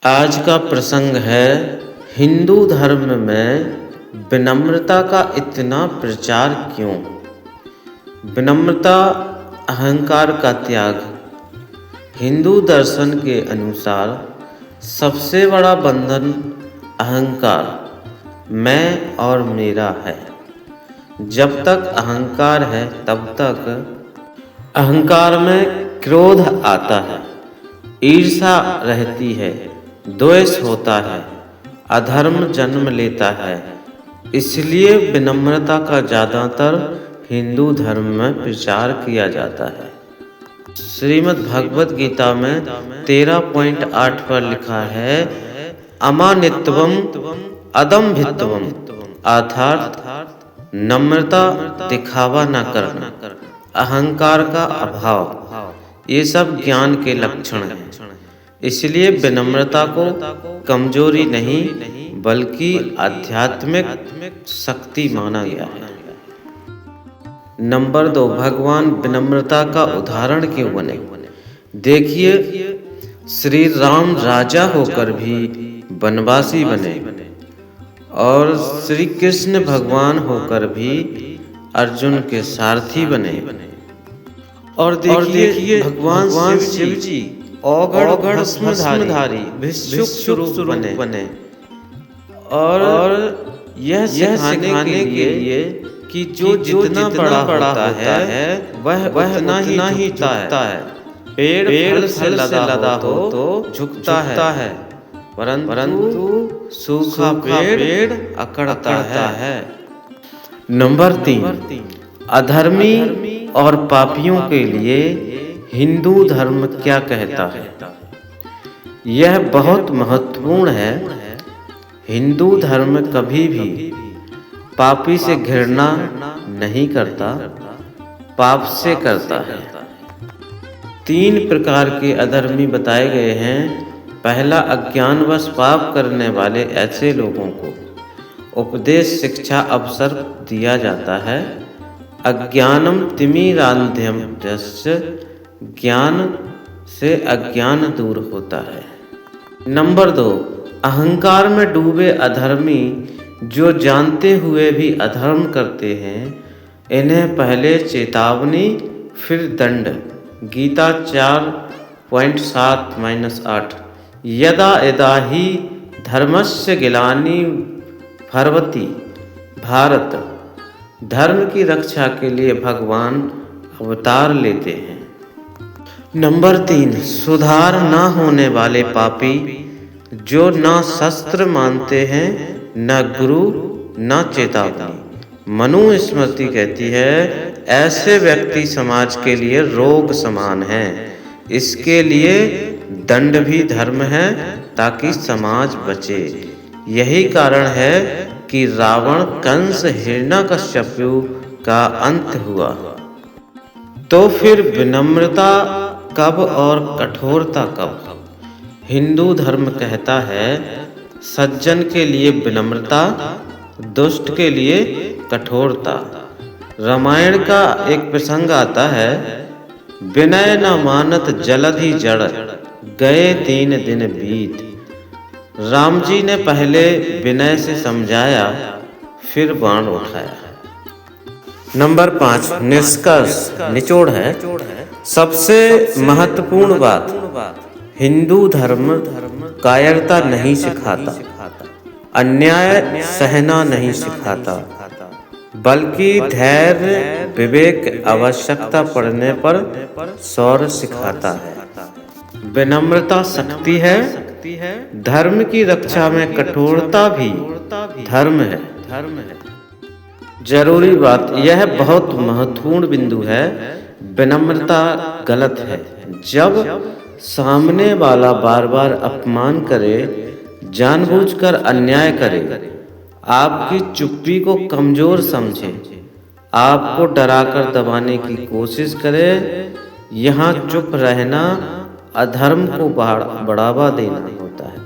आज का प्रसंग है हिंदू धर्म में विनम्रता का इतना प्रचार क्यों। विनम्रता अहंकार का त्याग। हिंदू दर्शन के अनुसार सबसे बड़ा बंधन अहंकार, मैं और मेरा है। जब तक अहंकार है तब तक अहंकार में क्रोध आता है, ईर्ष्या रहती है, द्वेष होता है, अधर्म जन्म लेता है। इसलिए विनम्रता का ज़्यादातर हिंदू धर्म में प्रचार किया जाता है। श्रीमद् भगवद गीता में 13.8 पर लिखा है, अमानित्वम अदम्भित्वम, अर्थात नम्रता दिखावा न करना, अहंकार का अभाव, ये सब ज्ञान के लक्षण हैं। इसलिए विनम्रता को कमजोरी नहीं बल्कि आध्यात्मिक शक्ति माना गया है। नंबर 2, भगवान विनम्रता का उदाहरण क्यों बने। देखिए, श्री राम राजा होकर भी वनवासी बने और श्री कृष्ण भगवान होकर भी अर्जुन के सारथी बने। और देखिए भगवान शिव जी औगण भस्मधारी भिक्षुक बने और यह सिखाने के लिए कि जो जितना बड़ा होता है वह उतना ही झुकता है। पेड़ से लदा हो तो झुकता है, परंतु सूखा पेड़ अकड़ता है। नंबर 3, अधर्मी और पापियों के लिए हिंदू धर्म क्या कहता है। यह बहुत महत्वपूर्ण है। हिंदू धर्म कभी भी पापी से घृणा नहीं करता, पाप से करता है। 3 प्रकार के अधर्मी बताए गए हैं। पहला, अज्ञानवश पाप करने वाले ऐसे लोगों को उपदेश शिक्षा अवसर दिया जाता है। अज्ञानम तिमिरांधयम यस्य, ज्ञान से अज्ञान दूर होता है। नंबर 2, अहंकार में डूबे अधर्मी जो जानते हुए भी अधर्म करते हैं, इन्हें पहले चेतावनी फिर दंड। गीता 4.7-8, यदा यदा ही धर्मस्य ग्लानि भवति भारत, धर्म की रक्षा के लिए भगवान अवतार लेते हैं। नंबर 3, सुधार न होने वाले पापी जो न शस्त्र मानते हैं, न गुरु, न चेतावनी। मनु स्मृति कहती है, ऐसे व्यक्ति समाज के लिए रोग समान हैं। इसके लिए दंड भी धर्म है ताकि समाज बचे। यही कारण है कि रावण, कंस, हिरण्यकश्यपु का अंत हुआ। तो फिर विनम्रता कब और कठोरता कब। हिंदू धर्म कहता है, सज्जन के लिए विनम्रता, दुष्ट के लिए कठोरता। रामायण का एक प्रसंग आता है, विनय न मानत जलधि जड़, गए 3 दिन बीत। राम जी ने पहले विनय से समझाया, फिर बाण उठाया। नंबर 5, निष्कर्ष निचोड़ है। सबसे महत्वपूर्ण बात, हिंदू धर्म कायरता नहीं सिखाता, अन्याय सहना नहीं सिखाता, बल्कि धैर्य, विवेक, आवश्यकता पड़ने पर शौर्य सिखाता है। विनम्रता शक्ति है। धर्म की रक्षा में कठोरता भी धर्म है। जरूरी बात, यह बहुत महत्वपूर्ण बिंदु है। विनम्रता गलत है जब सामने वाला बार बार अपमान करे, जानबूझकर अन्याय करे, आपकी चुप्पी को कमजोर समझे, आपको डराकर दबाने की कोशिश करे। यहाँ चुप रहना अधर्म को बढ़ावा देना होता है।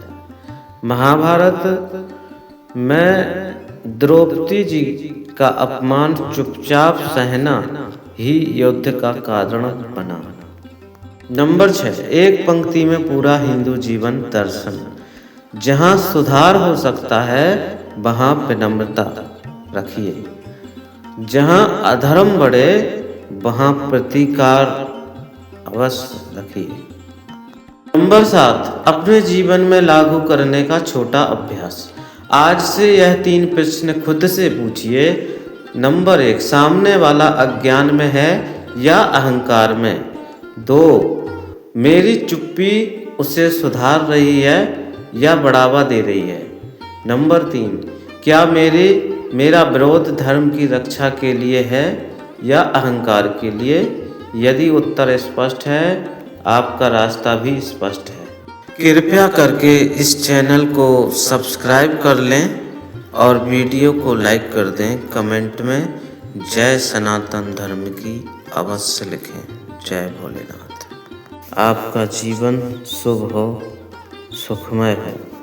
महाभारत में द्रौपदी जी का अपमान चुपचाप सहना ही युद्ध का कारण बना। नंबर 6, एक पंक्ति में पूरा हिंदू जीवन दर्शन। जहाँ सुधार हो सकता है वहाँ विनम्रता रखिए। जहाँ अधर्म बढ़े वहाँ प्रतिकार अवश्य रखिए। नंबर 7, अपने जीवन में लागू करने का छोटा अभ्यास। आज से यह 3 प्रश्न खुद से पूछिए। नंबर 1, सामने वाला अज्ञान में है या अहंकार में? 2, मेरी चुप्पी उसे सुधार रही है या बढ़ावा दे रही है? नंबर 3, क्या मेरा विरोध धर्म की रक्षा के लिए है या अहंकार के लिए? यदि उत्तर स्पष्ट है, आपका रास्ता भी स्पष्ट है। कृपया करके इस चैनल को सब्सक्राइब कर लें और वीडियो को लाइक कर दें। कमेंट में जय सनातन धर्म की अवश्य लिखें। जय भोलेनाथ। आपका जीवन शुभ हो, सुखमय हो।